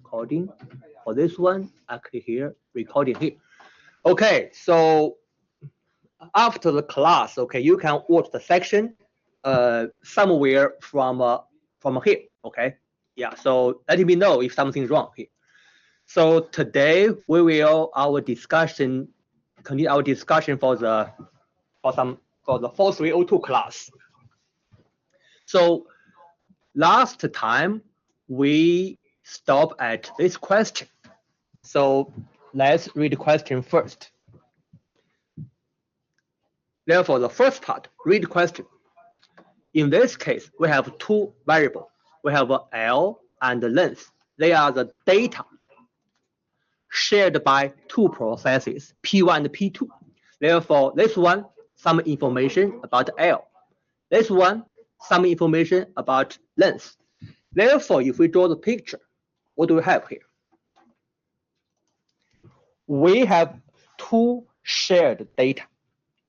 recording. For this one, I click here, recording here. Okay, so after the class, okay, you can watch the section somewhere from here, okay? Yeah, so let me know if something's wrong here. So today we will continue our discussion for the 4302 class. So last time we stopped at this question. So let's read the question first. Therefore, the first part, read the question. In this case, we have two variables. We have L and length. They are the data shared by two processes, P1 and P2. Therefore, this one, some information about L. This one, some information about length. Therefore, if we draw the picture, what do we have here? We have two shared data.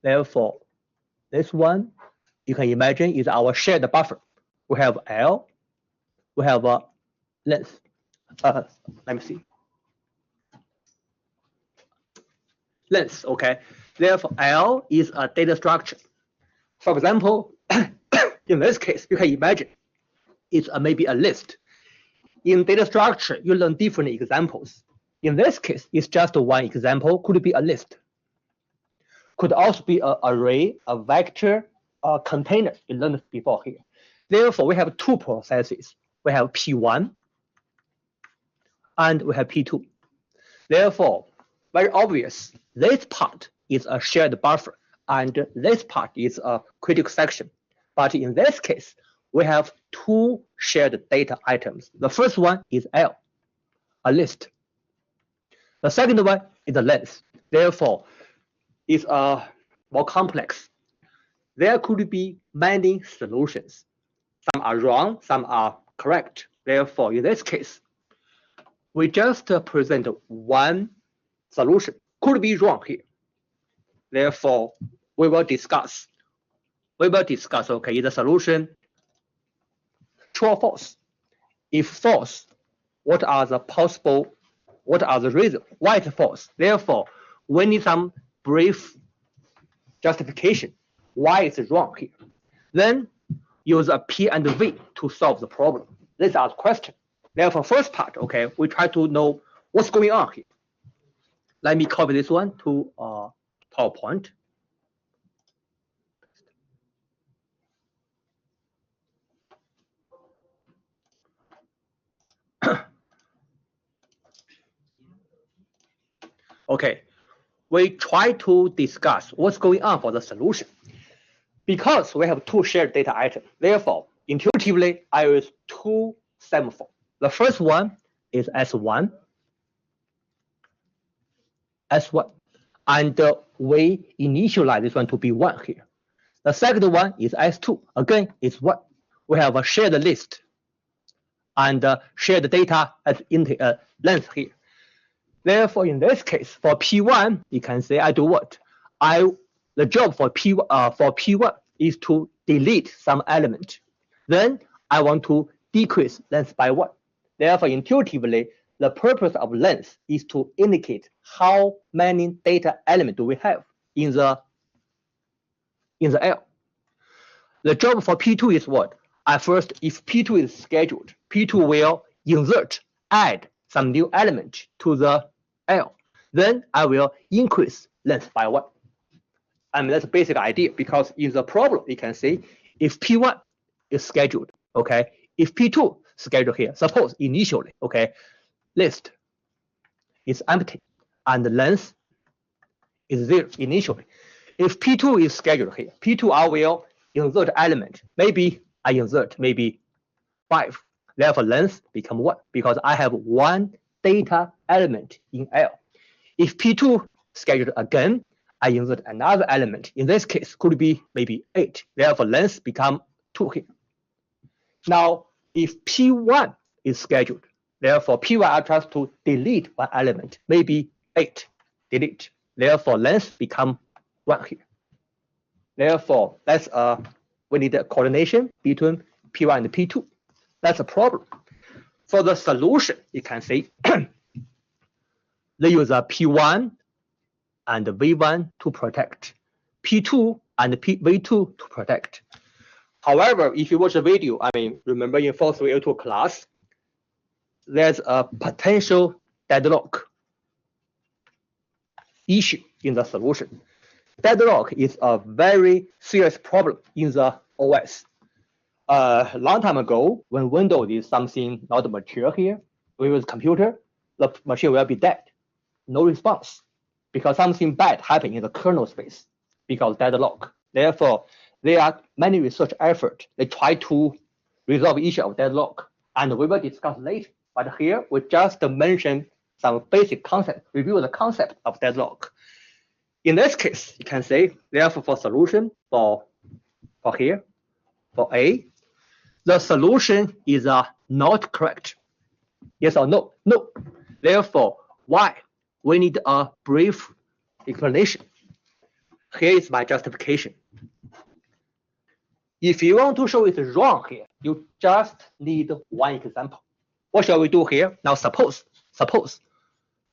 Therefore, this one, you can imagine, is our shared buffer. We have L, we have a length. Let me see. Length, okay. Therefore, L is a data structure. For example, in this case, you can imagine it's maybe a list. In data structure, you learn different examples. In this case, it's just one example. Could be a list. Could also be an array, a vector, a container. You learned before here. Therefore, we have two processes. We have P1 and we have P2. Therefore, very obvious, this part is a shared buffer and this part is a critical section. But in this case, we have two shared data items. The first one is L, a list. The second one is the length. Therefore, it's more complex. There could be many solutions. Some are wrong, some are correct. Therefore, in this case, we just present one solution. Could be wrong here. Therefore, we will discuss. Okay, is the solution true or false? If false, what are the reasons? Why it's false? Therefore, we need some brief justification why it's wrong here. Then use a P and V to solve the problem. These are the questions. Therefore, first part, okay, we try to know what's going on here. Let me copy this one to PowerPoint. Okay, we try to discuss what's going on for the solution. Because we have two shared data items, therefore, intuitively, I use two semaphores. The first one is S1, and we initialize this one to be 1 here. The second one is S2, again, is 1. We have a shared list and shared data as length here. Therefore, in this case, for P1, you can say I do what? The job for P1 is to delete some element. Then I want to decrease length by 1. Therefore, intuitively, the purpose of length is to indicate how many data elements do we have in the L. The job for P2 is what? At first, if P2 is scheduled, P2 will add some new element to the L. Then I will increase length by 1. And that's a basic idea, because in the problem, you can see if P1 is scheduled, okay, if P2 scheduled here, suppose initially, okay, list is empty and the length is 0 initially. If P2 is scheduled here, P2 I will insert element. Maybe I insert 5. Therefore, length become 1 because I have one data element in L. If P2 scheduled again, I insert another element. In this case, could be maybe 8. Therefore, length become 2 here. Now, if P1 is scheduled, therefore P1 I try to delete one element, maybe 8, delete. Therefore, length become 1 here. Therefore, that's we need a coordination between P1 and P2. That's a problem. for the solution, you can see they use a P1 and V1 to protect, P2 and V2 to protect. However, if you watch the video, remember in 4302 class, there's a potential deadlock issue in the solution. Deadlock is a very serious problem in the OS. A long time ago, when Windows is something not mature here, we use computer, the machine will be dead, no response, because something bad happened in the kernel space, because deadlock. Therefore, there are many research efforts. They try to resolve issue of deadlock, and we will discuss later. But here, we just mention some basic concept, review the concept of deadlock. In this case, you can say, therefore, for solution, for here, for A, the solution is not correct. Yes or no? No. Therefore, why? We need a brief explanation. Here is my justification. If you want to show it's wrong here, you just need one example. What shall we do here? Now suppose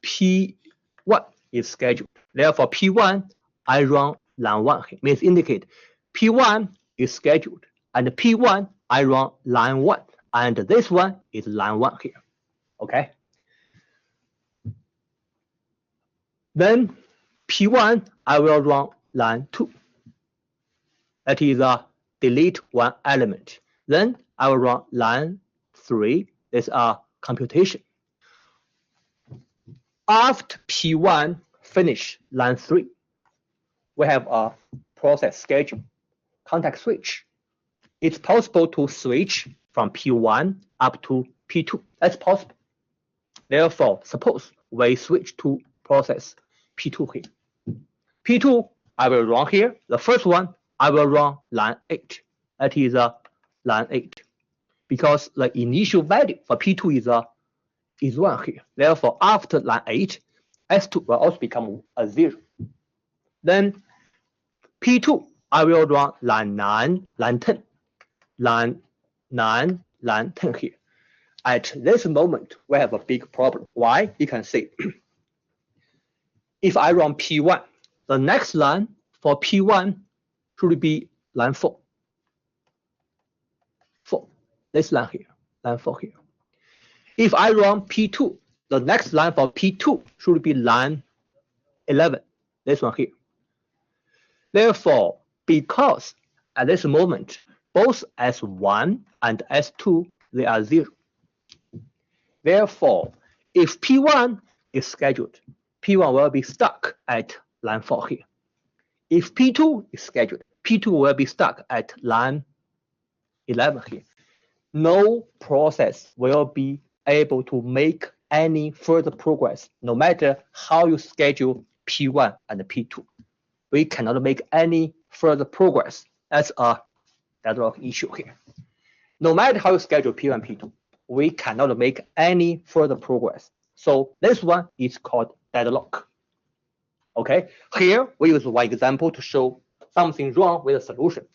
P1 is scheduled. Therefore, P1, I run line 1 here. Means indicate P1 is scheduled, and P1, I run line 1, and this one is line 1 here. Okay? Then P1, I will run line 2. That is delete one element. Then I will run line 3. This is computation. After P1 finish line 3, we have a process schedule, context switch. It's possible to switch from P1 up to P2. That's possible. Therefore, suppose we switch to process P2 here. P2, I will run here. The first one, I will run line 8. That is line 8. Because the initial value for P2 is 1 here. Therefore, after line 8, S2 will also become a 0. Then P2, I will run line 9, line 10. Line 9, line 10 here. At this moment, we have a big problem. Why? You can see, if I run P1, the next line for P1 should be line 4. 4. This line here, line 4 here. If I run P2, the next line for P2 should be line 11. This one here. Therefore, because at this moment, both S1 and S2, they are 0. Therefore, if P1 is scheduled, P1 will be stuck at line 4 here. If P2 is scheduled, P2 will be stuck at line 11 here. No process will be able to make any further progress, no matter how you schedule P1 and P2. We cannot make any further progress. That's a deadlock issue here. No matter how you schedule P1 and P2, we cannot make any further progress. So this one is called deadlock. Okay, here we use one example to show something wrong with the solution.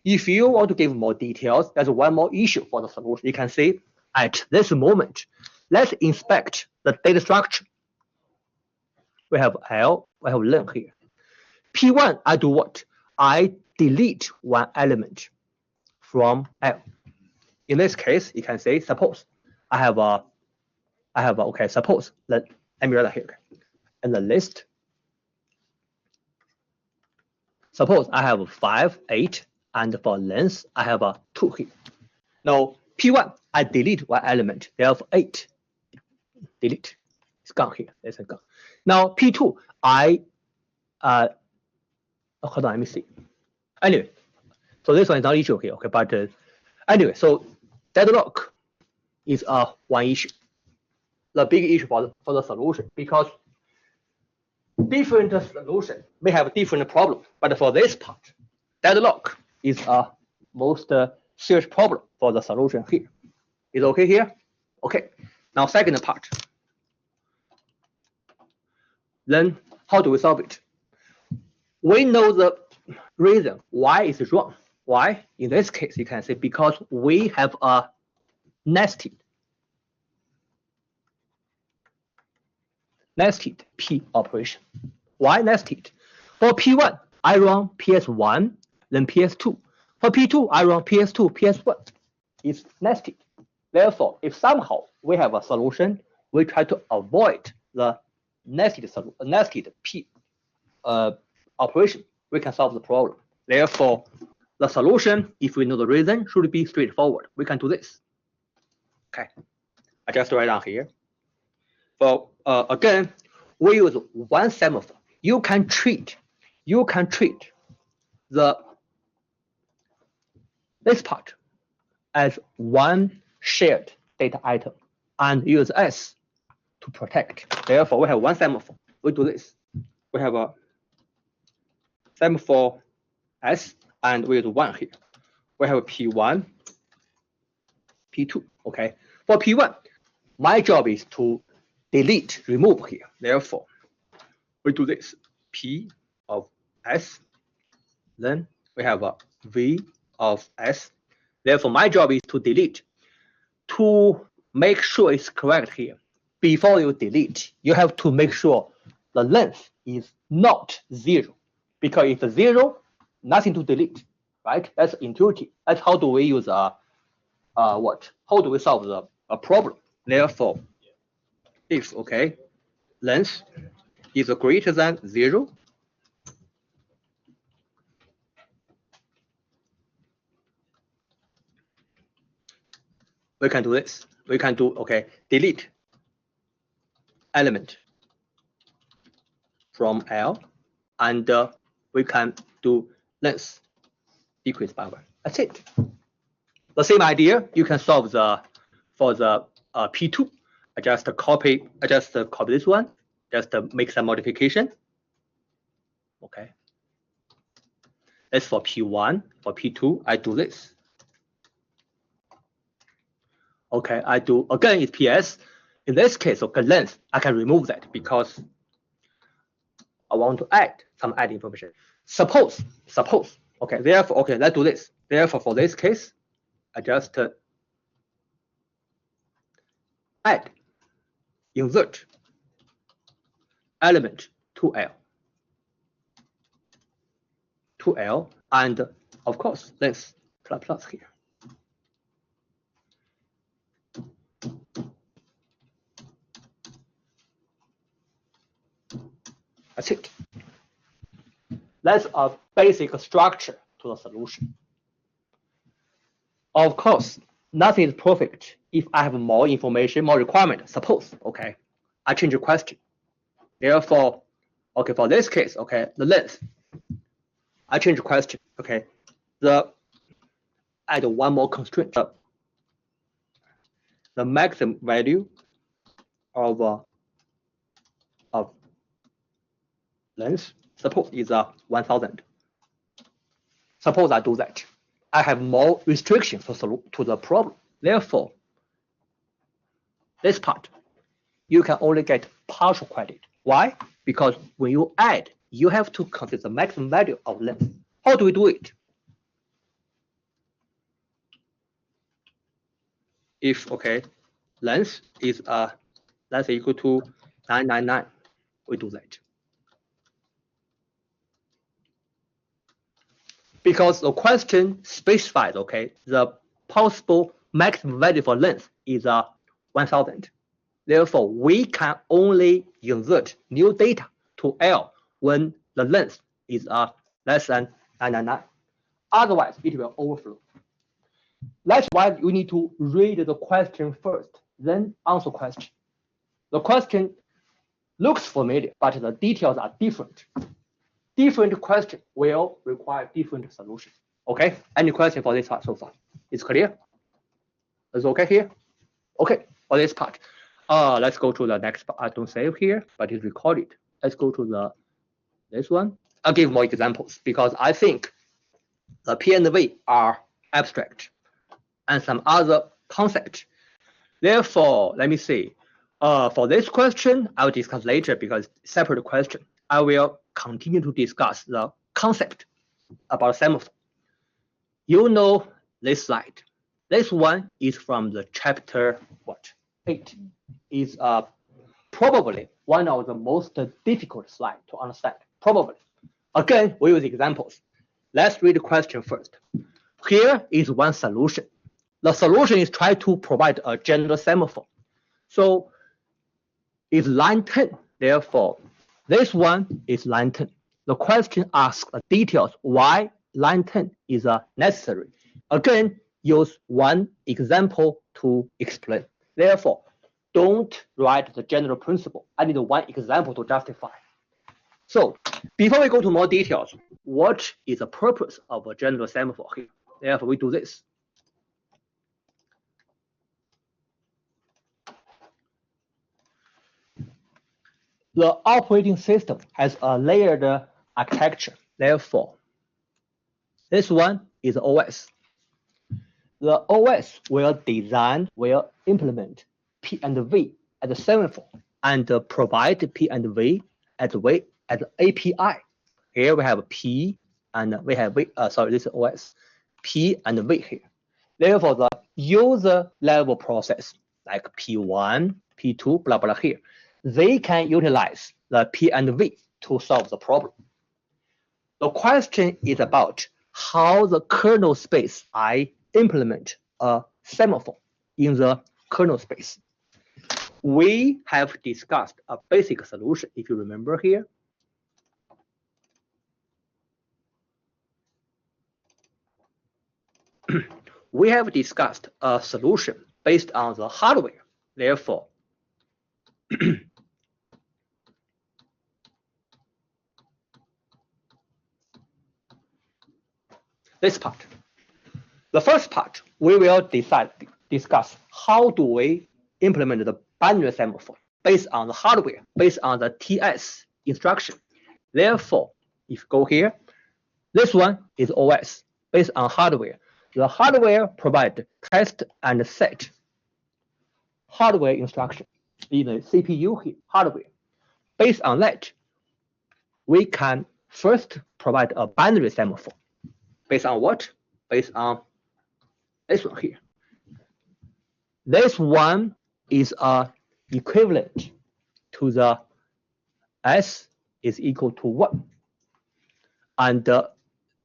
If you want to give more details, there's one more issue for the solution. You can see at this moment, let's inspect the data structure. We have L, we have len here. P1, I do what? I delete one element from L. In this case, you can say, suppose suppose, let me write here. In the list, suppose I have 5, 8, and for length, I have 2 here. Now, P1, I delete one element, therefore 8. Delete. It's gone here. It's gone. Now, P2, hold on, let me see. Anyway, so this one is not an issue here, okay, but anyway, so deadlock is one issue. The big issue for the solution, because different solution may have different problems, but for this part, deadlock is a most serious problem for the solution here. Is okay here? Okay. Now, second part. Then, how do we solve it? We know the reason why it's wrong. Why? In this case, you can say because we have a nested nested P operation. Why nested? For P1, I run PS1, then PS2. For P2, I run PS2, PS1. It's nested. Therefore, if somehow we have a solution, we try to avoid the nested P operation, we can solve the problem. Therefore, the solution, if we know the reason, should be straightforward. We can do this. Okay, I just write down here. So again, we use one semaphore. You can treat this part as one shared data item and use S to protect. Therefore, we have one semaphore. We do this. We have a semaphore S, and we use one here. We have a P1, P2. Okay. For P1, my job is to delete, remove here. Therefore, we do this. P of S. Then we have a V of S. Therefore, my job is to delete. To make sure it's correct here, before you delete, you have to make sure the length is not 0. Because if it's 0, nothing to delete, right? That's intuitive. That's how do we use what? How do we solve a problem? Therefore, if length is greater than 0, we can do this. We can do delete element from L, and we can do length decrease by 1. That's it. The same idea you can solve for the P2. I just copy this one. Just make some modification. Okay. That's for P1. For P2, I do this. Okay, I do again. It's PS. In this case, length, I can remove that because I want to add some information. Suppose. Okay, therefore, let's do this. Therefore, for this case, I just add, insert element to L, and of course, let's plus here. That's it. That's a basic structure to the solution. Of course, nothing is perfect. If I have more information, more requirement, suppose, I change the question. Therefore, for this case, the length, I change the question. Add one more constraint. The maximum value of length, suppose is 1000. Suppose I do that. I have more restrictions to the problem. Therefore, this part, you can only get partial credit. Why? Because when you add, you have to consider the maximum value of length. How do we do it? If length is let's say equal to 999, we do that. Because the question specifies, the possible maximum value for length is 1000. Therefore, we can only insert new data to L when the length is less than 999. Otherwise, it will overflow. That's why you need to read the question first, then answer question. The question looks familiar, but the details are different. Different question will require different solutions. Any question for this part so far? It's clear? It's okay here? For this part. Let's go to the next part. I don't save here, but it's recorded. Let's go to this one. I'll give more examples because I think the P and V are abstract and some other concept. Therefore, let me see. For this question, I'll discuss later because separate question. I will continue to discuss the concept about semaphore. You know this slide. This one is from the chapter 8. It's probably one of the most difficult slides to understand. Probably. Again, we use examples. Let's read the question first. Here is one solution. The solution is try to provide a general semaphore. So it's line 10. Therefore, this one is line 10. The question asks the details why line 10 is necessary. Again, use one example to explain. Therefore, don't write the general principle. I need one example to justify. So before we go to more details, what is the purpose of a general semaphore here? Therefore, we do this. The operating system has a layered architecture. Therefore, this one is OS. The OS will implement P and V as a semaphore and provide P and V as API. Here we have P and we have V. Sorry, this is OS. P and V here. Therefore, the user level process like P1, P2, blah blah here, they can utilize the P and V to solve the problem. The question is about how the kernel space I implement a semaphore in the kernel space. We have discussed a basic solution, if you remember here. We have discussed a solution based on the hardware. Therefore, this part. The first part, we will discuss how do we implement the binary semaphore based on the hardware, based on the TS instruction. Therefore, if you go here, this one is OS based on hardware. The hardware provides test and set hardware instruction in the CPU here, hardware. Based on that, we can first provide a binary semaphore. Based on what? Based on this one here. This one is equivalent to the S is equal to 1. And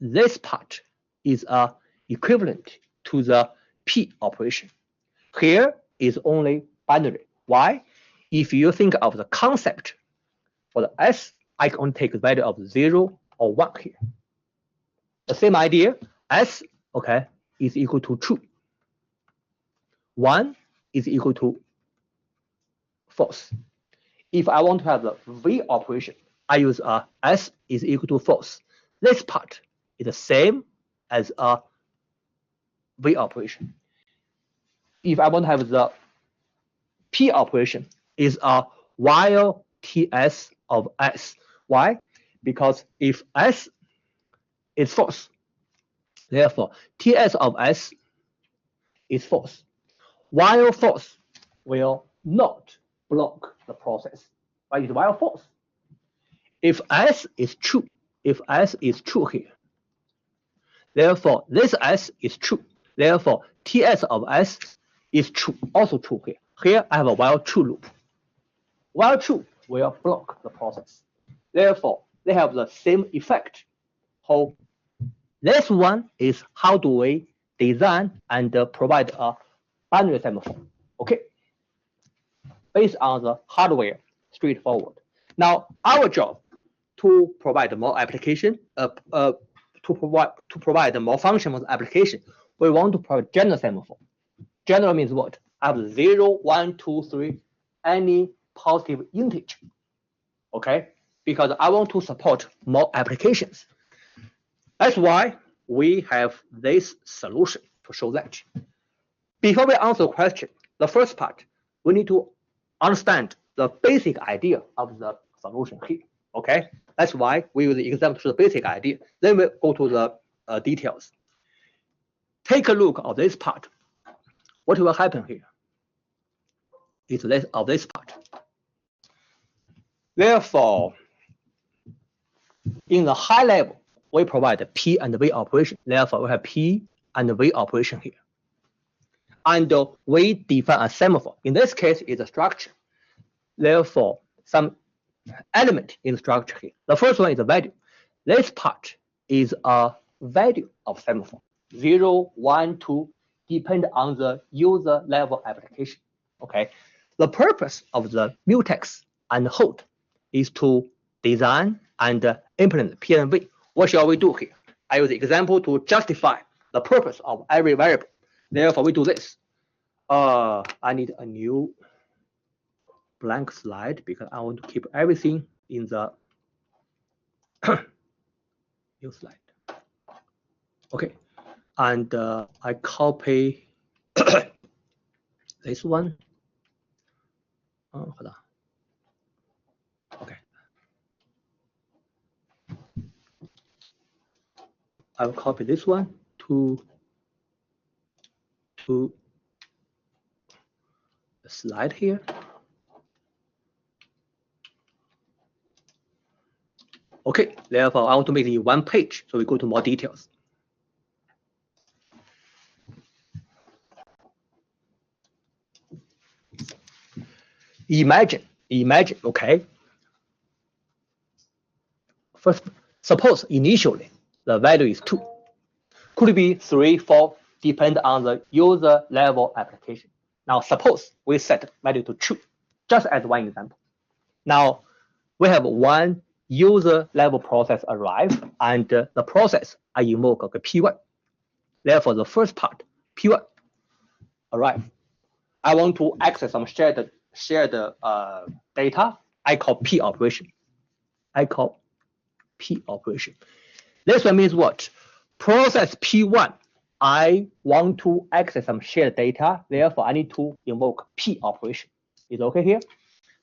this part is equivalent to the P operation. Here is only binary. Why? If you think of the concept for the S, I can only take the value of 0 or 1 here. The same idea, S, okay, is equal to true. 1 is equal to false. If I want to have the V operation, I use S is equal to false. This part is the same as a V operation. If I want to have the P operation, is a while TS of S. Why? Because if S is false, therefore TS of S is false. While false will not block the process. Why is while false? If S is true, if S is true here, therefore this S is true. Therefore TS of S is true, also true here. Here I have a while true loop. While true will block the process. Therefore, they have the same effect. So this one is how do we design and provide a binary semaphore. Okay. Based on the hardware, straightforward. Now our job to provide more application, to provide more functional application, we want to provide general semaphore. General means what? I have 0, 1, 2, 3, any positive integer. Okay, because I want to support more applications. That's why we have this solution to show that. Before we answer the question, the first part, we need to understand the basic idea of the solution here. Okay, that's why we use the example to the basic idea. Then we go to the details. Take a look at this part. What will happen here? It's less of this part. Therefore, in the high level, we provide the P and V operation. Therefore, we have P and V operation here. And we define a semaphore. In this case, it's a structure. therefore some element in the structure here. The first one is a value. This part is a value of semaphore. 0, 1, 2, depend on the user level application. Okay. The purpose of the mutex and hold is to design and implement PNV. What shall we do here? I use the example to justify the purpose of every variable. Therefore, we do this. I need a new blank slide because I want to keep everything in the new slide. Okay, and I copy this one. Hold on. Okay. I will copy this one to the slide here. Okay, therefore I want to make it one page, so we go to more details. Imagine, okay. First, suppose initially the value is 2. Could it be 3, 4, depend on the user level application. Now suppose we set value to true, just as one example. Now we have one user level process arrive, and the process I invoke a P1. Therefore, the first part, P1, arrive. I want to access some shared data. I call P operation. This one means what? Process P1, I want to access some shared data. Therefore, I need to invoke P operation. Is okay here?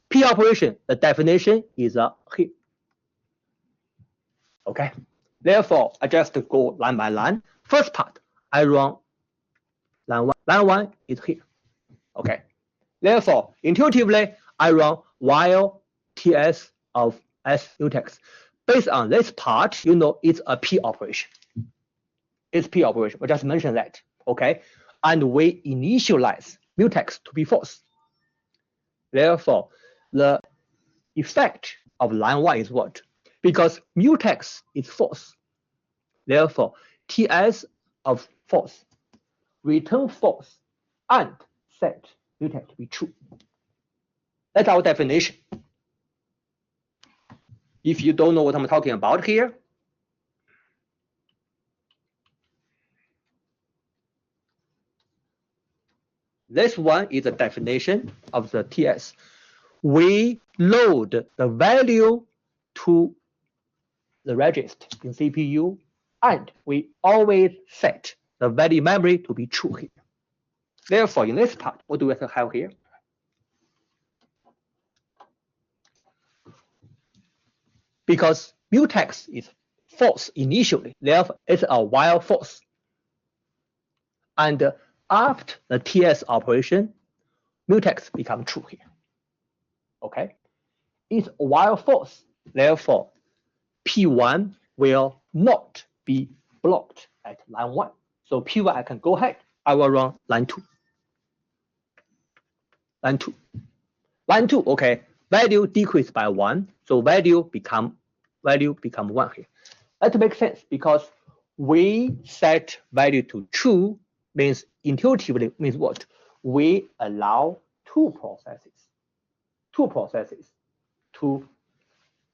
P operation, the definition is here. Okay. Therefore, I just go line by line. First part, I run line 1. Line 1 is here. Okay. Therefore, intuitively, I run while TS of S mutex. Based on this part, you know it's a P operation. It's P operation. We just mentioned that. Okay. And we initialize mutex to be false. Therefore, the effect of line 1 is what? Because mutex is false. Therefore, TS of false, return false, and set mutex to be true. That's our definition. If you don't know what I'm talking about here, this one is the definition of the TS. We load the value to the register in CPU, and we always set the value memory to be true here. Therefore, in this part, what do we have here? Because mutex is false initially, therefore it's a while false. And after the TS operation, mutex becomes true here. Okay, it's while false, therefore P1 will not be blocked at line 1. So P1, I can go ahead. I will run line 2. Line 2, okay. Value decreased by 1, so value become 1 here. That makes sense because we set value to true means intuitively means what? We allow two processes to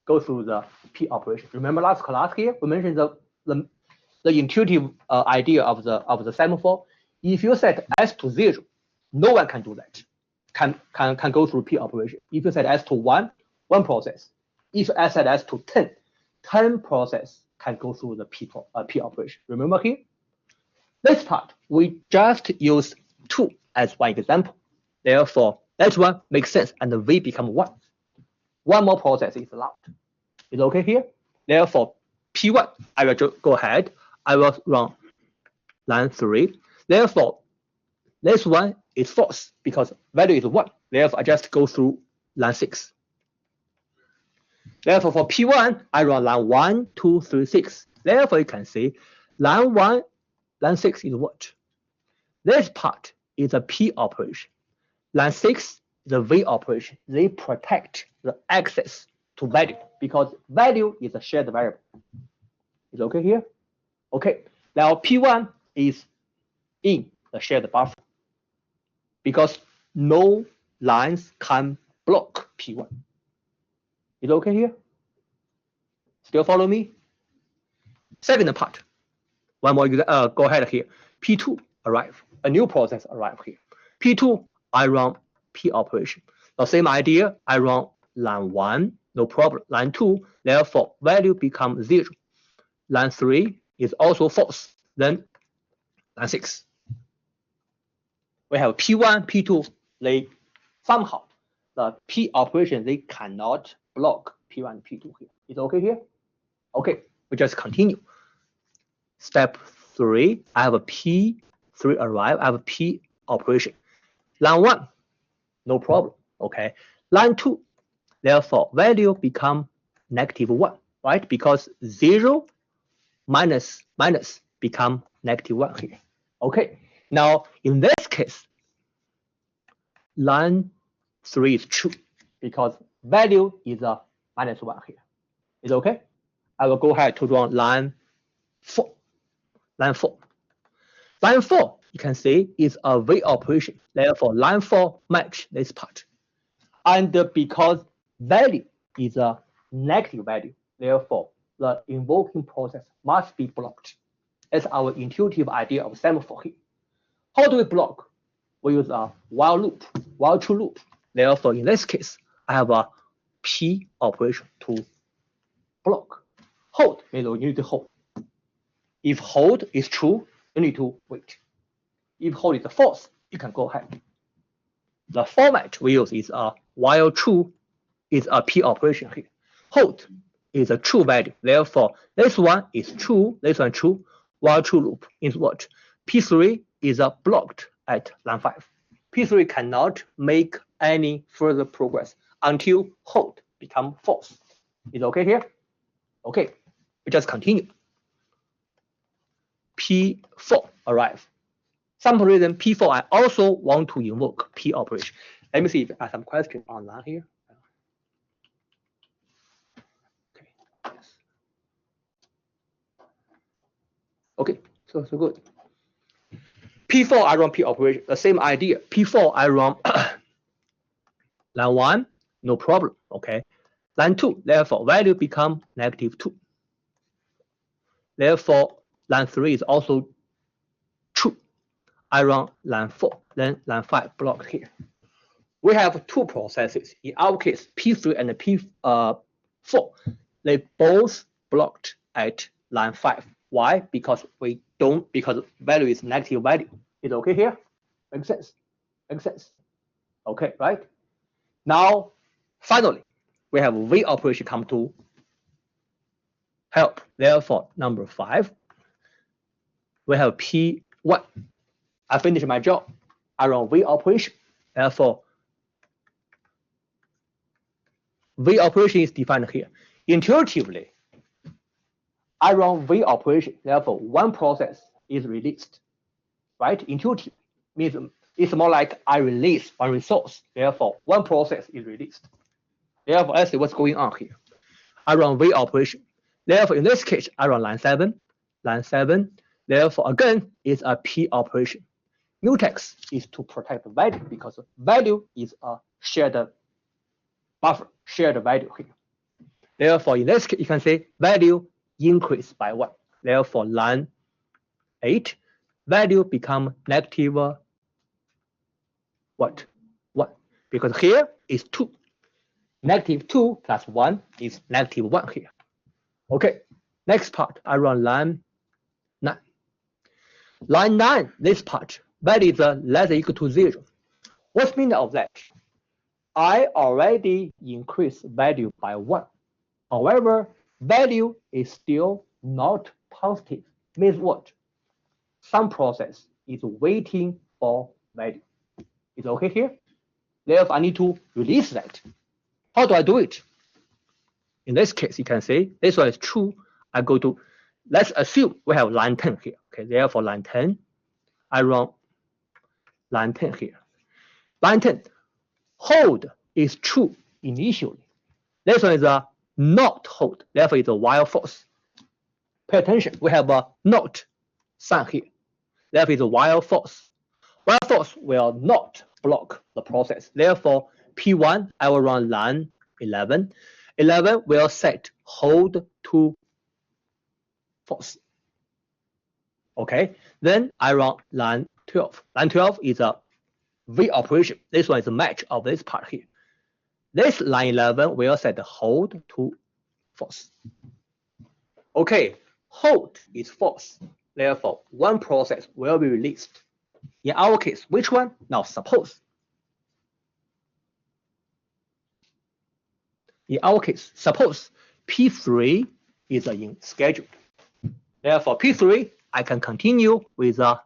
go through the P operation. Remember last class here, we mentioned the intuitive idea of the semaphore. If you set S to 0, no one can do that. Can go through P operation. If you set S to 1, one process. If I set S to 10 process can go through the P operation. Remember here? This part, we just use 2 as one example. Therefore, that one makes sense, and the V become 1. One more process is allowed. Is okay here? Therefore, P1, I will go ahead. I will run line 3. Therefore, this one is false because value is 1. Therefore, I just go through line 6. Therefore, for P1, I run line 1, 2, 3, 6. Therefore, you can see line 1, line 6 is what? This part is a P operation. Line 6 the V operation, they protect the access to value because value is a shared variable. Is okay here? Okay. Now P1 is in the shared buffer because no lines can block P1. Is okay here? Still follow me? Second part. One more, go ahead here. P2 arrive. A new process arrive here. P2, I run P operation. The same idea, I run line 1, no problem. Line 2, therefore value becomes 0. Line 3 is also false. Then line 6. We have P1, P2, they somehow, the P operation, they cannot block P1, P2 here. Is okay here? Okay, we just continue. Step 3, I have a P3 arrive, I have a P operation. Line 1, no problem, okay. Line 2, therefore value become -1, right? Because 0 minus become -1 here. Okay, now in this case, line 3 is true because value is a -1 here. Is okay? I will go ahead to run line 4. Line 4. Line 4, you can see, is a V operation. Therefore, line 4 match this part. And because value is a negative value, therefore, the invoking process must be blocked. That's our intuitive idea of semaphore here. How do we block? We use a while loop, while true loop. Therefore, in this case, I have a P operation to block. Hold means you need to hold. If hold is true, you need to wait. If hold is false, you can go ahead. The format we use is a while true is a P operation here. Hold is a true value. Therefore, this one is true, this one true. While true loop is what? P3 is a blocked at line 5. P3 cannot make any further progress until hold become false. Is okay here? Okay, we just continue. P4 arrive. Some reason P4 I also want to invoke P operation. Let me see if I have some question online here. Okay, yes. Okay, so good. P4 I run P operation, the same idea. P4 I run line 1, no problem. Okay. Line 2, therefore value become -2. Therefore, line 3 is also true. I run line 4, then line 5 blocked here. We have two processes. In our case, P3 and P4, they both blocked at line 5. Why? Because because value is negative value. Is okay here? Makes sense? Makes sense. Okay, right? Now, finally, we have V operation come to help. Therefore, number 5, we have P1. I finish my job. I run V operation. Therefore, V operation is defined here. Intuitively, I run V operation. Therefore, one process is released. Right? Intuitive means it's more like I release one resource. Therefore, one process is released. Therefore, let's see what's going on here. I run V operation. Therefore, in this case, I run line 7. Line 7. Therefore, again, it's a P operation. Mutex is to protect the value because value is a shared buffer, shared value here. Therefore, in this case, you can say value increase by 1. Therefore, line 8, value become negative what? 1. Because here is 2. -2 plus 1 is -1 here. Okay, next part, I run line 9. Line 9, this part, value is less than or equal to 0. What's the meaning of that? I already increased value by 1. However, value is still not positive. Means what? Some process is waiting for value. Is okay here? Therefore, I need to release that. How do I do it? In this case, you can say this one is true. I go to, let's assume we have line 10 here. Okay, therefore line 10, I run line 10 here. Line 10, hold is true initially. This one is a not hold, therefore it's a while false. Pay attention, we have a not sign here, therefore it's a while false. While false will not block the process. Therefore, P1, I will run line 11. 11 will set hold to false. Okay, then I run line 12. Line 12 is a V operation. This one is a match of this part here. This line 11 will set hold to false. Okay, hold is false. Therefore, one process will be released. In our case, which one? Now, suppose. In our case, suppose P3 is in schedule. Therefore, P3, I can continue with line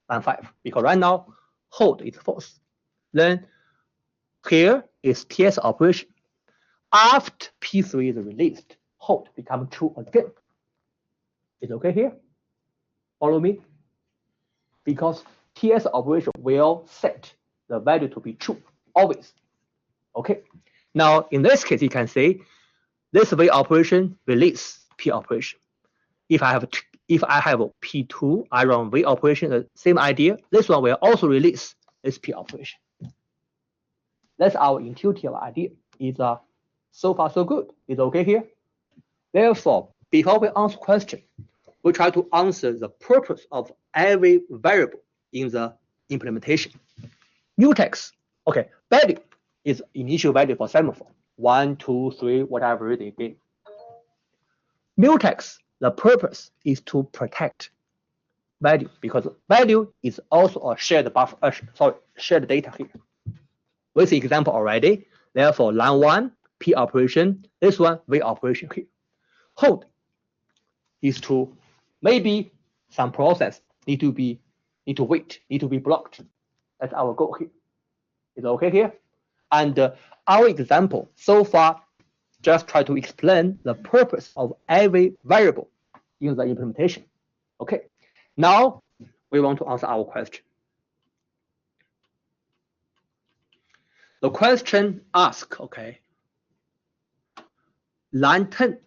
5 because right now, hold is false. Then here is TS operation. After P3 is released, hold becomes true again. It's okay here? Follow me? Because TS operation will set the value to be true, always. Okay. Now, in this case, you can say this V operation release P operation. If I have P2, I run V operation, the same idea. This one will also release this P operation. That's our intuitive idea. It's so far so good. It's okay here. Therefore, before we answer question, we try to answer the purpose of every variable in the implementation. Mutex, okay, value is initial value for semaphore. 1, 2, 3, whatever they give. Mutex, the purpose is to protect value because value is also a shared buffer, shared data here. With the example already, therefore line 1, P operation, this one V operation here. Hold is to maybe some process need to wait, need to be blocked. That's our goal here. Is it okay here? And our example so far just try to explain the purpose of every variable in the implementation. Okay. Now we want to answer our question. The question asks, okay, line 10,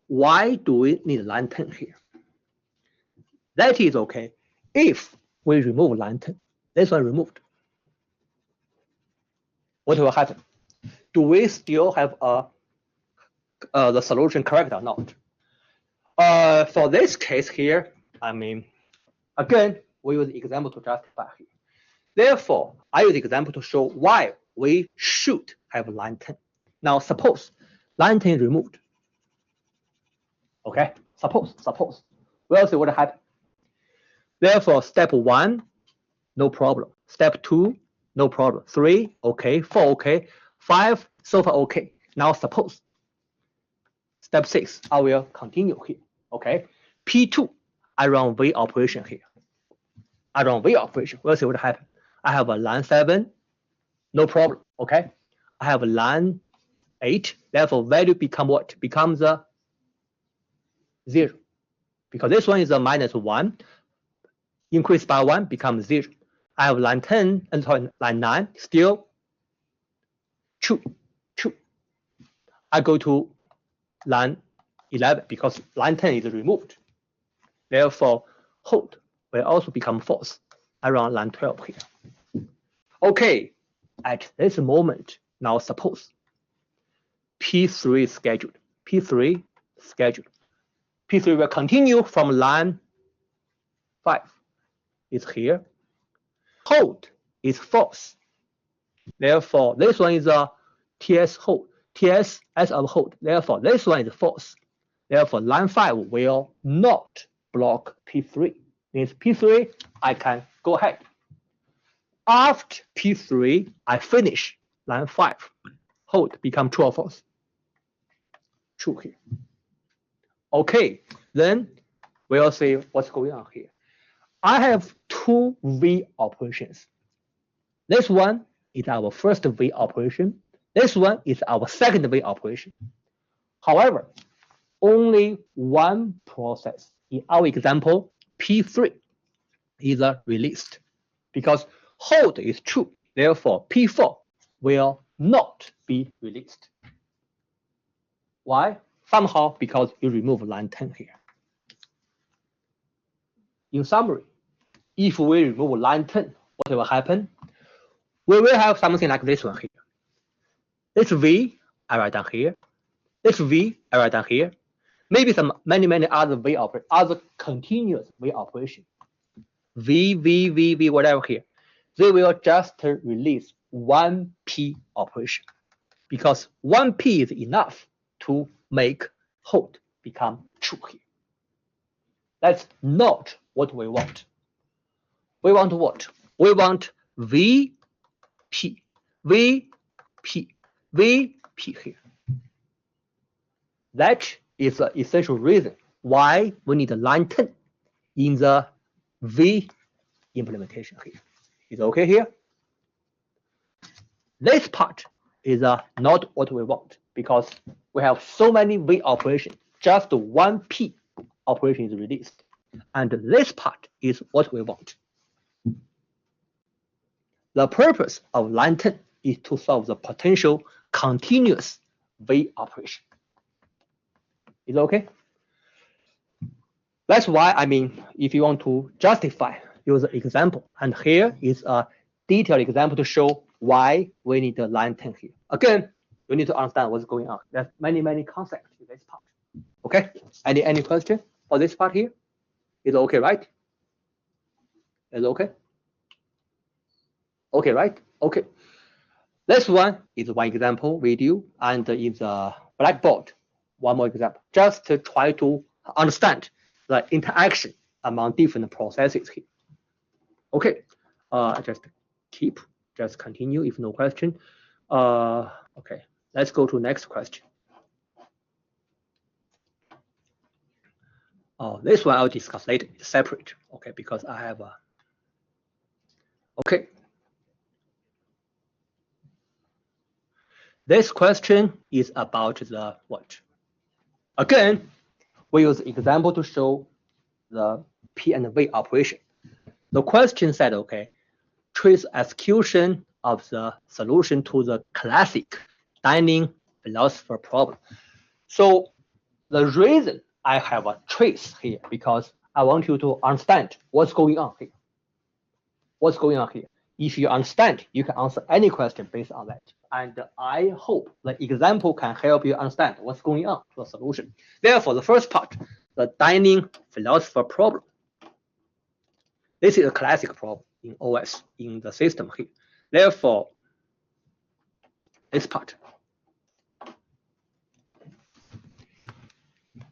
why do we need line 10 here? That is okay if we remove line 10. This one removed. What will happen? Do we still have the solution correct or not? For this case here, I mean, again, we use example to justify here. Therefore, I use example to show why we should have line 10. Now, suppose line 10 is removed. Okay, suppose. We'll see what happens. Therefore, step 1, no problem. Step 2, no problem. 3, okay. 4, okay. 5, so far okay. Now, suppose. Step 6, I will continue here. Okay. P2, I run V operation here. We'll see what happens. I have a line 7, no problem. Okay. I have a line 8. Therefore, value become what? Becomes a 0. Because this one is a -1. Increase by 1 becomes 0. I have line 10 and line 9 still true. I go to line 11 because line 10 is removed. Therefore, hold will also become false. I run line 12 here. Okay, at this moment, now suppose P3 is scheduled. P3 will continue from line 5. It's here. Hold is false. Therefore, this one is a TS hold. TS as a hold. Therefore, this one is false. Therefore, line 5 will not block P3. Means P3, I can go ahead. After P3, I finish line 5. Hold become true or false. True here. Okay, then we'll see what's going on here. I have 2 V operations. This one is our first V operation. This one is our second V operation. However, only one process. In our example, P3 is released because hold is true. Therefore, P4 will not be released. Why? Somehow because you remove line 10 here. In summary, if we remove line 10, what will happen? We will have something like this one here. This V I write down here. This V I write down here. Maybe some many other V operation, other continuous V operation. V, whatever here. They will just release one P operation because one P is enough to make hold become true here. That's not what we want. We want what? We want VP here. That is the essential reason why we need line 10 in the V implementation here. Is it okay here? This part is not what we want because we have so many V operations. Just one P operation is released. And this part is what we want. The purpose of line 10 is to solve the potential continuous V operation. Is it okay? That's why, if you want to justify, use an example. And here is a detailed example to show why we need the line 10 here. Again, you need to understand what's going on. There's many concepts in this part. Okay? Any question for this part here? Is it okay, right? Is it okay? Okay, right? Okay. This one is one example video, and in the blackboard, one more example, just to try to understand the interaction among different processes here. Okay, just continue if no question. Okay, let's go to next question. This one I'll discuss later, it's separate, okay, because I have a, okay. This question is about the what? Again, we use example to show the P and V operation. The question said, okay, trace execution of the solution to the classic dining philosopher problem. So the reason I have a trace here because I want you to understand what's going on here. What's going on here? If you understand, you can answer any question based on that. And I hope the example can help you understand what's going on to the solution. Therefore, the first part, the dining philosopher problem. This is a classic problem in OS, in the system here. Therefore, this part.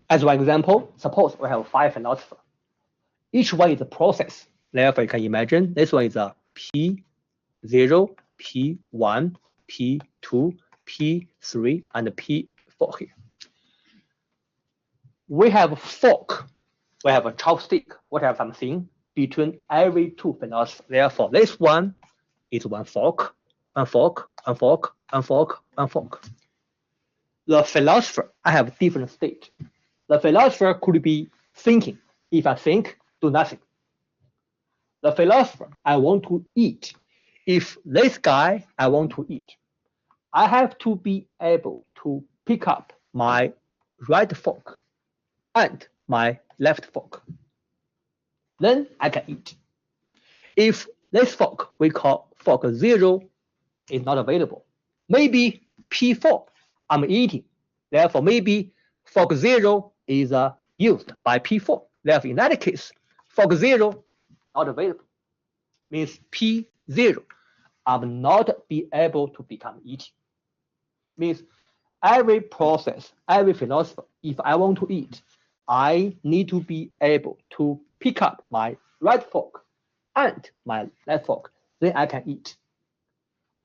As one example, suppose we have 5 philosophers. Each one is a process. Therefore, you can imagine this one is a P0, P1, P2, P3, and P4 here. We have fork, we have a chopstick, we have something between every 2 philosophers. Therefore, this one is one fork, one fork, one fork, one fork, one fork. The philosopher, I have different state. The philosopher could be thinking. If I think, do nothing. The philosopher, I want to eat. If this guy, I want to eat, I have to be able to pick up my right fork and my left fork. Then I can eat. If this fork we call fork 0 is not available, maybe P4 I'm eating. Therefore, maybe fork 0 is used by P4. Therefore, in that case, fork 0 not available. Means P0 I'm not be able to become eating. Means every process, every philosopher, if I want to eat, I need to be able to pick up my right fork and my left fork. Then I can eat.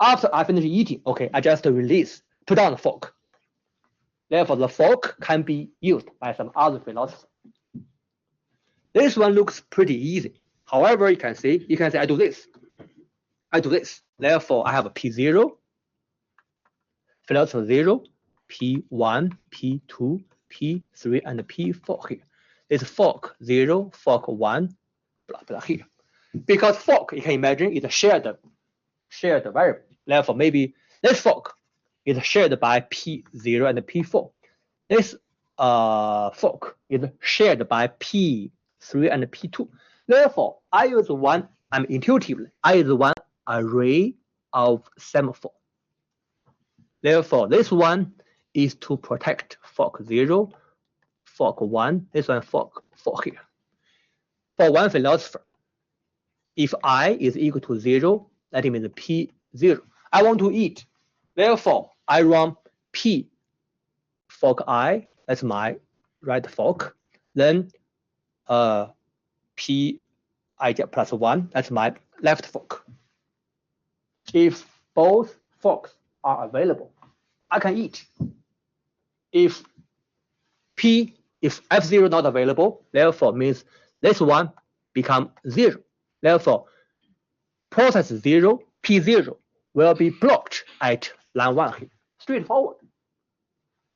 After I finish eating, okay, I just release, put down the fork. Therefore, the fork can be used by some other philosopher. This one looks pretty easy. However, you can say, I do this. I do this. Therefore, I have a P0, philosopher 0, P1, P2, P3, and P4 here. This fork 0, fork 1, blah, blah here. Because fork, you can imagine, is a shared variable. Therefore, maybe This fork is shared by P0 and P4. This fork is shared by P3 and P2. Therefore, I use one, intuitively, I use one array of semaphore. Therefore, this one is to protect fork 0, fork 1, this one fork 4 here. For one philosopher, if I is equal to 0, that means P0. I want to eat. Therefore, I run P fork I, that's my right fork. Then P I plus 1, that's my left fork. If both forks are available, I can eat. If F0 not available, therefore means this one become 0. Therefore, process 0, P0 will be blocked at line 1 here. Straightforward.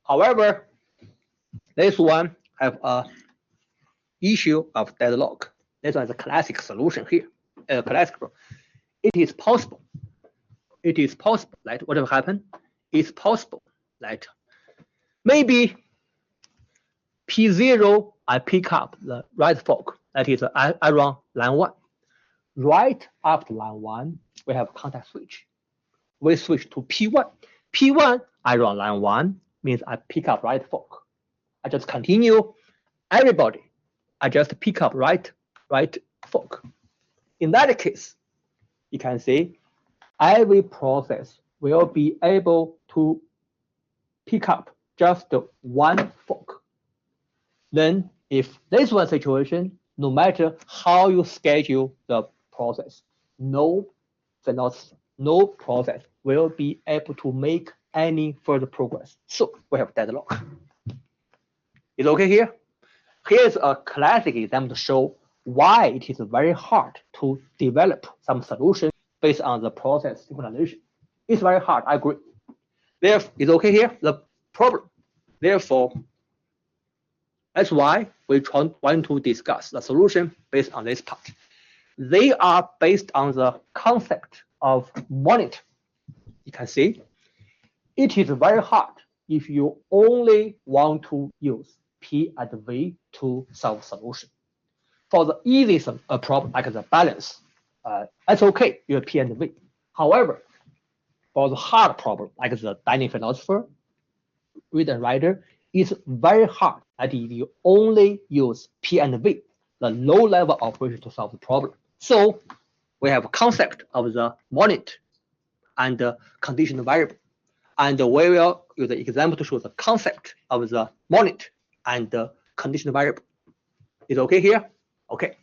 However, this one have a issue of deadlock. This one is a classic solution here. Classic. It is possible. It is possible that what will happen? It's possible that maybe P0 I pick up the right fork. That is I run line 1. Right after line 1, we have context switch. We switch to P1. P1 I run line 1 means I pick up right fork. I just continue. Everybody, I just pick up right fork. In that case, you can see every process will be able to pick up just one fork. Then if this one situation, no matter how you schedule the process, no process will be able to make any further progress. So we have deadlock. Is okay here? Here's a classic example to show why it is very hard to develop some solution based on the process synchronization. It's very hard, I agree. Therefore, it's okay here, the problem. Therefore, that's why we want to discuss the solution based on this part. They are based on the concept of monitor. You can see it is very hard if you only want to use P and V to solve solution. For the easiest problem like the balance, it's okay, you have P and V. However, for the hard problem like the dining philosopher, read and writer, it's very hard that if you only use P and V, the low-level operation to solve the problem. So we have a concept of the monitor and the conditional variable. And we will use the example to show the concept of the monitor and the conditional variable. Is okay here? Okay.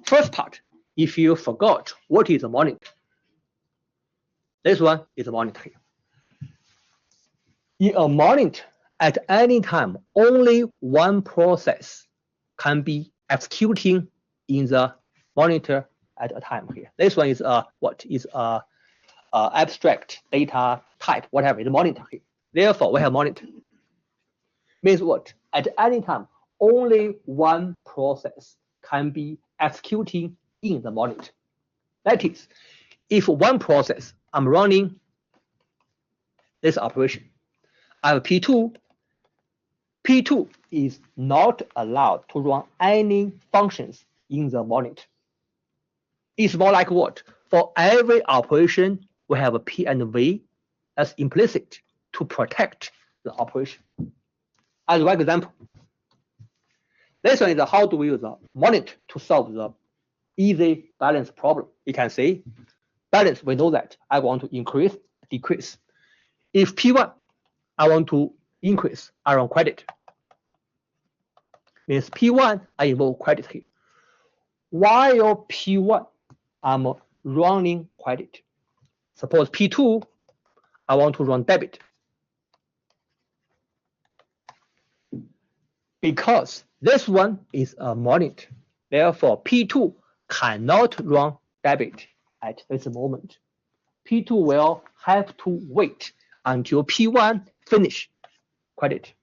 First part, if you forgot what is a monitor, this one is a monitor here. In a monitor, at any time, only one process can be executing in the monitor at a time here. This one is what is a abstract data type, whatever, is a monitor here. Therefore, we have monitor. Means what? At any time, only one process can be executing in the monitor. That is, if one process I'm running this operation, I have P2. P2 is not allowed to run any functions in the monitor. It's more like what? For every operation, we have a P and V as implicit to protect the operation. As one example, this one is how do we use a monitor to solve the easy balance problem. You can see balance, we know that I want to increase, decrease. If P1, I want to increase, I run credit. Means P1, I invoke credit here. While P1, I'm running credit. Suppose P2, I want to run debit. Because this one is a monitor, therefore P2 cannot run debit at this moment. P2 will have to wait until P1 finish credit.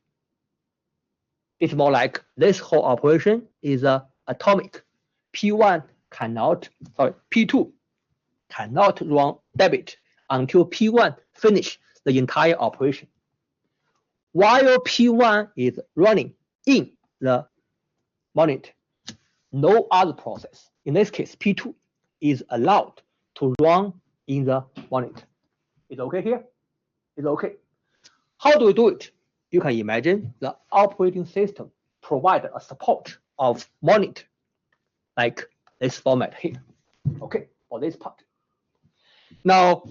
It's more like this whole operation is atomic. P2 cannot run debit until P1 finish the entire operation. While P1 is running in the monitor, no other process, in this case P2, is allowed to run in the monitor. Is okay here? Is okay. How do we do it? You can imagine the operating system provide a support of monitor like this format here. Okay, for this part. Now,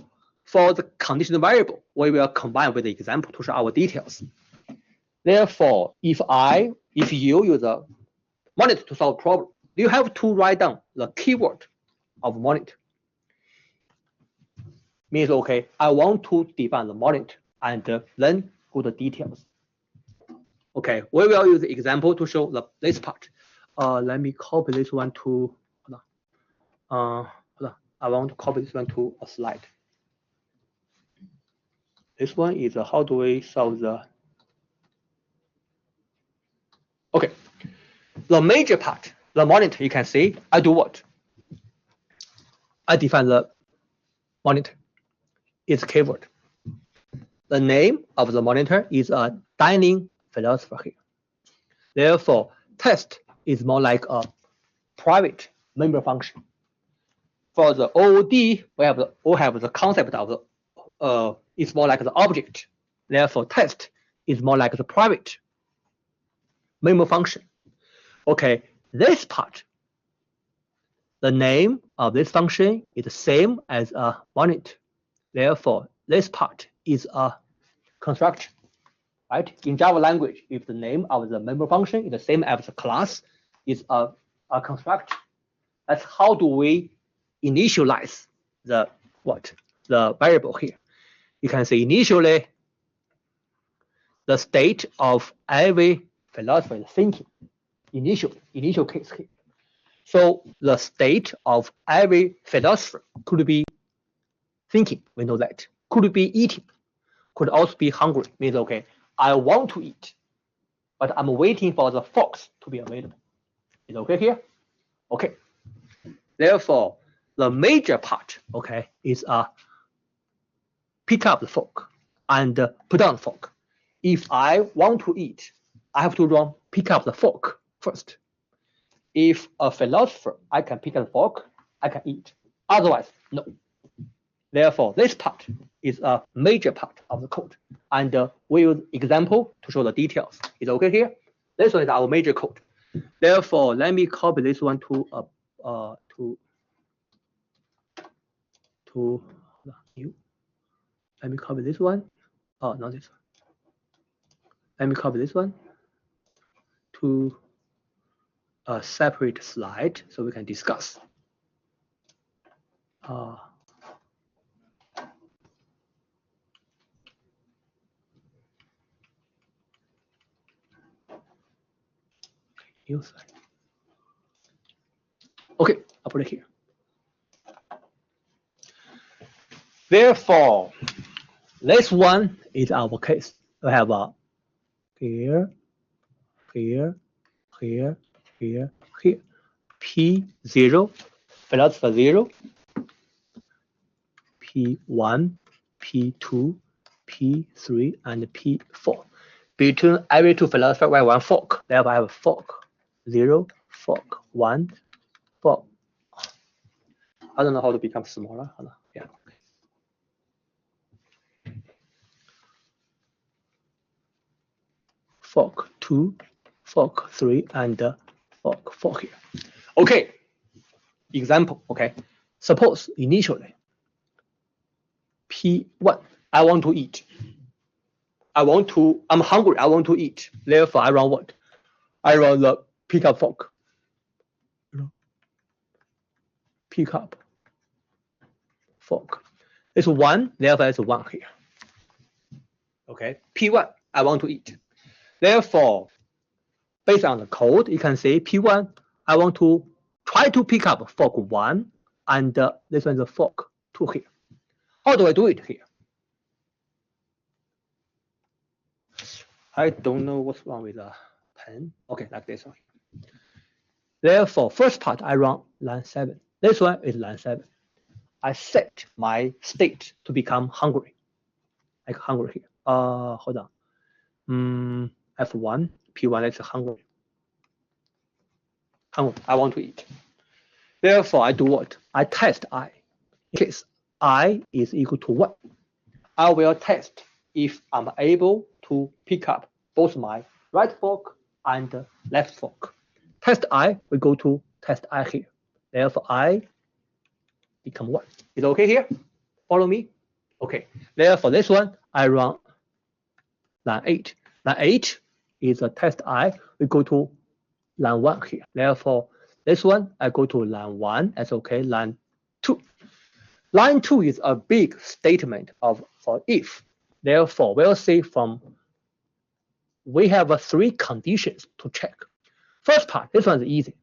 for the conditional variable, we will combine with the example to show our details. Therefore, if you use a monitor to solve problem, you have to write down the keyword of monitor. Means, okay, I want to define the monitor and then go to details. Okay, we will use the example to show this part. Let me copy this one to, I want to copy this one to a slide. This one is how do we solve the, okay. The major part, the monitor, you can see, I do what? I define the monitor, its keyword. The name of the monitor is a dining philosopher here. Therefore, test is more like a private member function. For the OOD, we have the concept of the, it's more like the object. Therefore, test is more like the private member function. Okay, this part, the name of this function is the same as a monitor. Therefore, this part is a construction, right? In Java language, if the name of the member function is the same as the class, is a construction. That's how do we initialize the variable here. You can say initially, the state of every philosopher is thinking. Initial case here. So the state of every philosopher could be thinking, we know that. Could be eating, could also be hungry, means okay, I want to eat, but I'm waiting for the forks to be available. Is okay here? Okay. Therefore, the major part, okay, is pick up the fork and put down the fork. If I want to eat, I have to run pick up the fork first. If a philosopher, I can pick up the fork, I can eat. Otherwise, no. Therefore, this part is a major part of the code. And we use example to show the details. Is okay here? This one is our major code. Therefore, let me copy this one to new. Let me copy this one. Oh, not this one. Let me copy this one to a separate slide so we can discuss. New slide. Okay, I'll put it here. Therefore, this one is our case. We have a here, here, here, here, here. P0, philosopher 0, P1, P2, P3, and P4. Between every two philosophers, we have one fork. Therefore, I have a fork 0, fork 1, fork. I don't know how to become smaller. Yeah. Fork 2, fork 3, and fork 4 here. Okay. Example. Okay. Suppose initially P1, I want to eat. I'm hungry. I want to eat. Therefore, I run what? I run the pick up fork. Pick up fork. It's 1. Therefore, it's 1 here. Okay. P1, I want to eat. Therefore, based on the code, you can say P1, I want to try to pick up fork 1, and this one is a fork 2 here. How do I do it here? I don't know what's wrong with the pen. Okay, like this one. Therefore, first part, I run line 7. This one is line 7. I set my state to become hungry. like hungry here. Hold on. F1, P1 is hungry. I want to eat. Therefore, I do what? I test I. In case I is equal to 1, I will test if I'm able to pick up both my right fork and left fork. Test I, we go to test I here. Therefore, I become 1. Is it okay here? Follow me? Okay. Therefore, this one, I run line 8. Line 8 is a test I. We go to line 1 here. Therefore, this one, I go to line 1. That's okay. Line 2. Line 2 is a big statement for if. Therefore, we'll see we have 3 conditions to check. First part, this one is easy.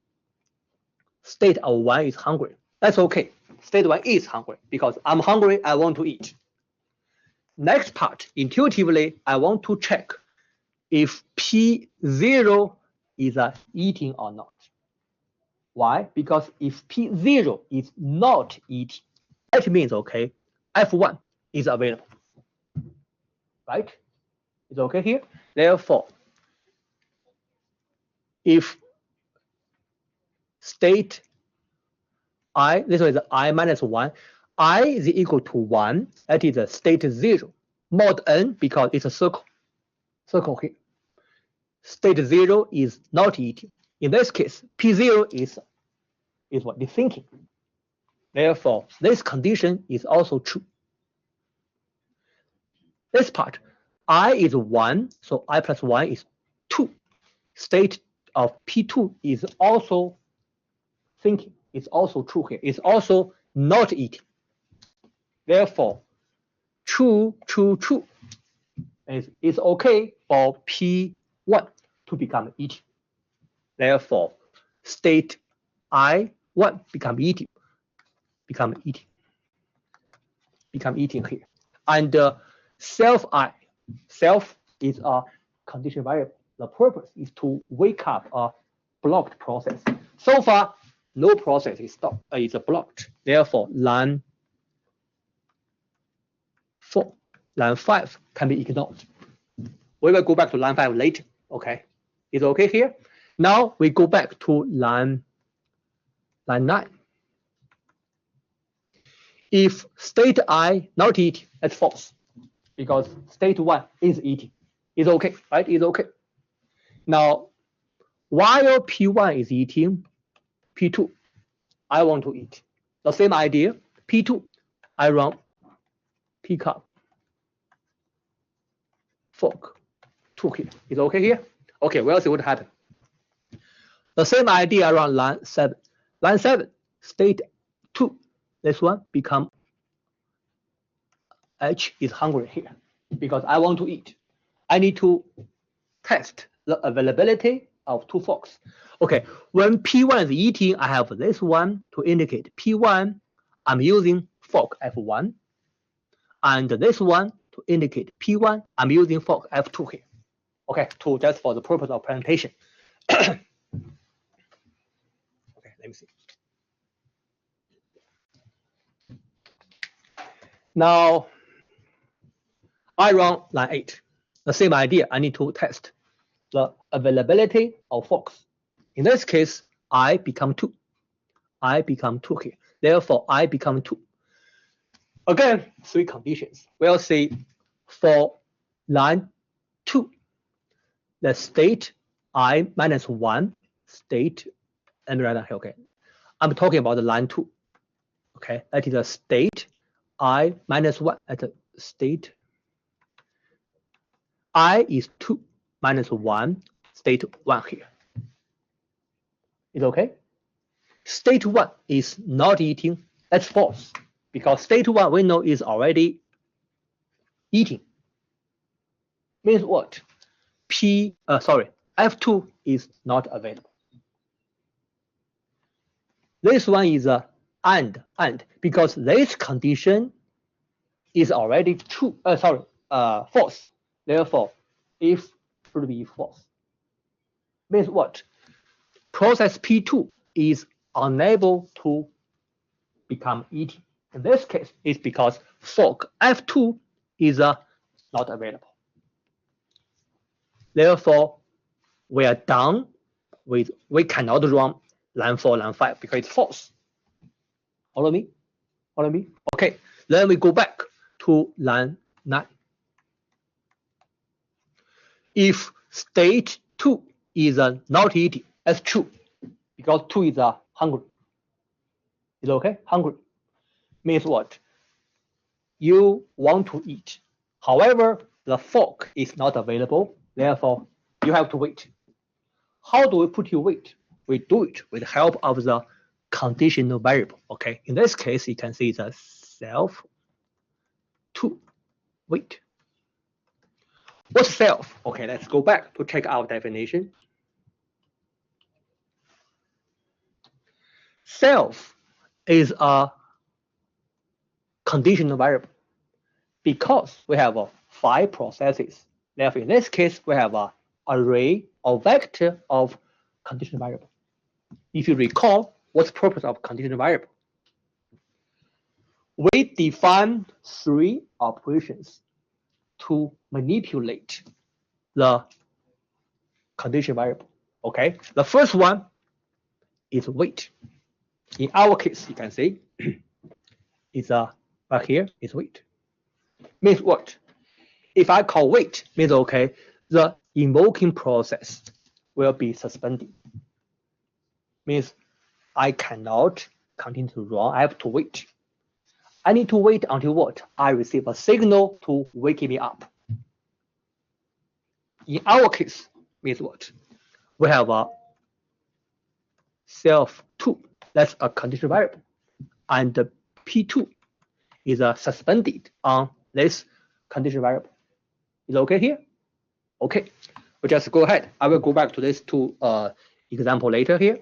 State of 1 is hungry. That's okay. State 1 is hungry because I'm hungry, I want to eat. Next part, intuitively, I want to check if P0 is eating or not. Why? Because if P0 is not eating, that means, okay, F1 is available. Right? It's okay here? Therefore, if state I, this is I minus 1, I is equal to 1, that is a state 0. Mod n, because it's a circle here. State 0 is not eating. In this case, P0 is what? Is thinking. Therefore, this condition is also true. This part, I is 1, so I plus 1 is 2. State of P2 is also thinking. It's also true here. It's also not eating. Therefore, true is okay for P1 to become eating. Therefore, state I1 become eating here. And self is a condition variable. The purpose is to wake up a blocked process. So far, no process is blocked. Therefore, line 4, line 5 can be ignored. We will go back to line 5 later. Okay, is it okay here? Now we go back to line 9. If state I not eating, that's false, because state 1 is eating. It's okay, right? It's okay. Now, while P1 is eating, P2, I want to eat. The same idea, P2, I run pick up fork 2 here. Is it okay here? Okay, we'll see what happens. The same idea around line 7. Line 7, state 2, this one become H is hungry here because I want to eat. I need to test the availability of 2 forks. Okay, when P1 is eating, I have this one to indicate P1, I'm using fork F1, and this one to indicate P1, I'm using fork F2 here. Okay, just for the purpose of presentation. Okay, let me see. Now, I run line 8. The same idea, I need to test the availability of forks. In this case, I become 2. I become 2 here. Therefore, I become 2. Again, 3 conditions. We'll see for line 2, the state I minus 1 state, and right here, okay. I'm talking about the line 2. Okay, that is a state I minus 1 at the state I is 2 minus 1, state 1 here. Is okay? State 1 is not eating, that's false, because state 1 we know is already eating. Means what? F2 is not available. This one is a and, because this condition is already true, false. Therefore, if should be false. Means what? Process P2 is unable to become eating. In this case, it's because fork F2 is not available. Therefore, we are done with, we cannot run line 4, line 5 because it's false. Follow me? Follow me? Okay, then we go back to line 9. If state 2 is not eating, that's true, because 2 is hungry. Is okay? Hungry means what? You want to eat. However, the fork is not available. Therefore, you have to wait. How do we put you wait? We do it with the help of the conditional variable. Okay. In this case, you can see the self to wait. What's self? Okay, let's go back to check our definition. Self is a conditional variable because we have 5 processes. Therefore, in this case, we have an array or vector of conditional variable. If you recall, what's the purpose of conditional variable? We define 3 operations to manipulate the conditional variable. Okay, the first one is wait. In our case, you can see it's right here is wait. Means what? If I call wait, means okay, the invoking process will be suspended. Means I cannot continue to run. I have to wait. I need to wait until what? I receive a signal to wake me up. In our case, means what? We have a self2, that's a conditional variable, and the P2 is suspended on this conditional variable. Is okay here? Okay, we just go ahead. I will go back to this example later here.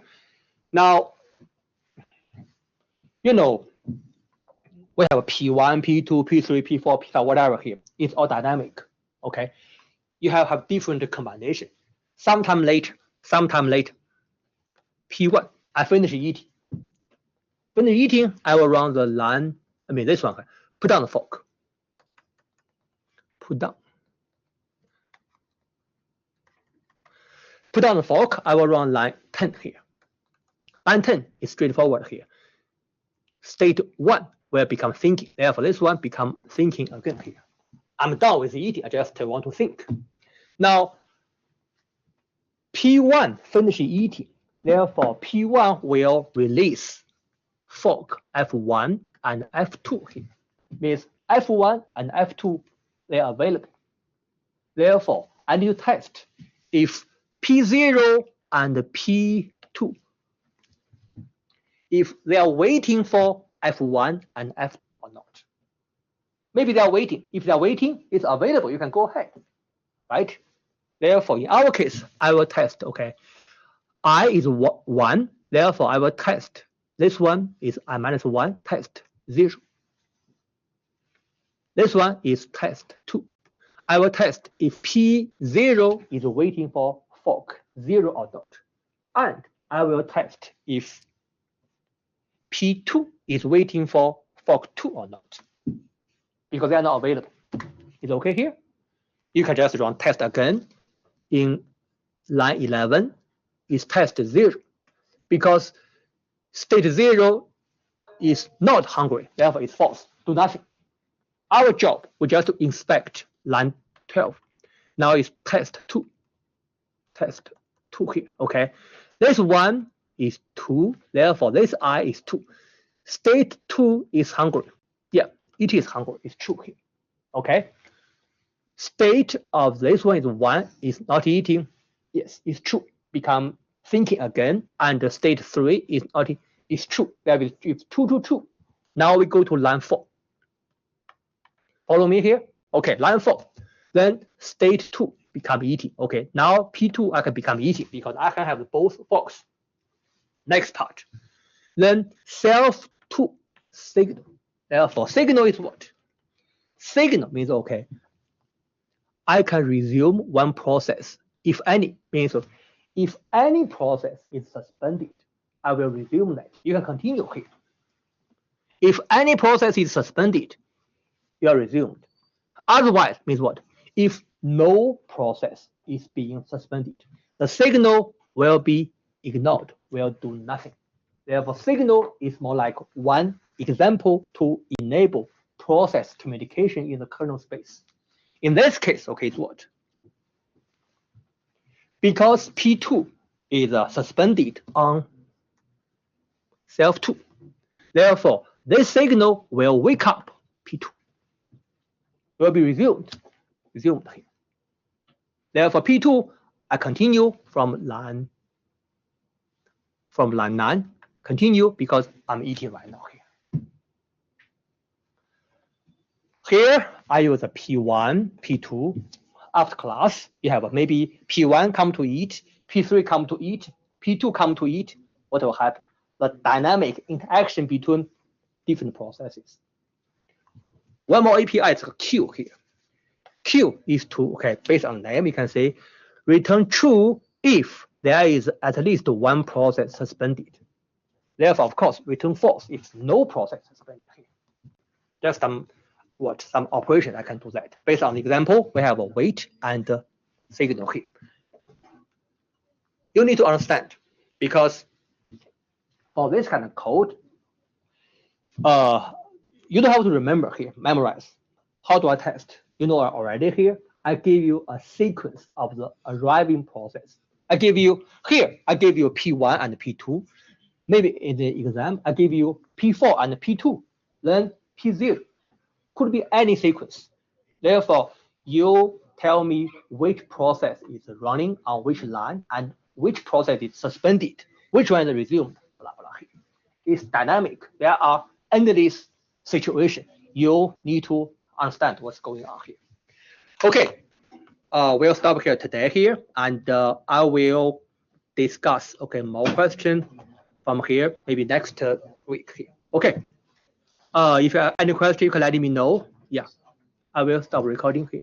Now, you know, we have a P1, P2, P3, P4, P5, whatever here. It's all dynamic. Okay, you have different combination. Sometime later, P1, I finish eating. Finish eating, I will run the line. I mean this one. Put down the fork. Put down the fork. I will run line 10 here. Line 10 is straightforward here. State 1 will become thinking. Therefore, this one become thinking again here. I'm done with eating. I just want to think. Now, P1 finish eating. Therefore, P1 will release fork F1 and F2 here. Means F1 and F2, they are available. Therefore, I need to test if P0 and P2, if they are waiting for F1 and F or not. Maybe they are waiting. If they are waiting, it's available. You can go ahead, right? Therefore, in our case, I will test, okay, I is 1. Therefore, I will test. This one is I minus 1, test 0. This one is test 2. I will test if P0 is waiting for fork 0 or not. And I will test if P2 is waiting for fork 2 or not. Because they are not available. Is okay here? You can just run test again. In line 11 is test 0. Because state 0 is not hungry. Therefore, it's false. Do nothing. Our job was just to inspect line 12. Now it's test 2. Test 2 here. Okay. This one is 2. Therefore, this I is 2. State 2 is hungry. Yeah, it is hungry. It's true here. Okay. State of this one is 1 is not eating. Yes, it's true. Become thinking again. And state 3 is not eating. It's true. That is 2, 2, 2. Now we go to line 4. Follow me here? Okay, line 4. Then state 2 become eating. Okay, now P2 I can become eating because I can have both forks. Next part. Then self 2 signal. Therefore, signal is what? Signal means okay, I can resume one process. If any, means if any process is suspended, I will resume that. You can continue here. If any process is suspended, you are resumed. Otherwise means what? If no process is being suspended, the signal will be ignored, will do nothing. Therefore, signal is more like one example to enable process communication in the kernel space. In this case, okay, it's what? Because P2 is suspended on self2. Therefore, this signal will wake up P2, will be resumed here. Therefore, P2, I continue from line 9, continue because I'm eating right now here. Here, I use a P1, P2. After class, you have maybe P1 come to eat, P3 come to eat, P2 come to eat. What will happen? The dynamic interaction between different processes. One more API is a Q here. Q is to, okay, based on name, you can say return true if there is at least one process suspended. Therefore, of course, return false if no process suspended here. There's some operation I can do that. Based on the example, we have a wait and signal here. You need to understand because for this kind of code, you don't have to remember here, memorize. How do I test? You know already here, I give you a sequence of the arriving process. I give you P1 and P2. Maybe in the exam, I give you P4 and P2, then P0. Could be any sequence. Therefore, you tell me which process is running on which line and which process is suspended, which one is resumed, blah, blah. It's dynamic. There are endless situations. You need to understand what's going on here. Okay, we'll stop here today and I will discuss more questions from here, maybe next week here. Okay. If you have any question, you can let me know. Yeah, I will stop recording here.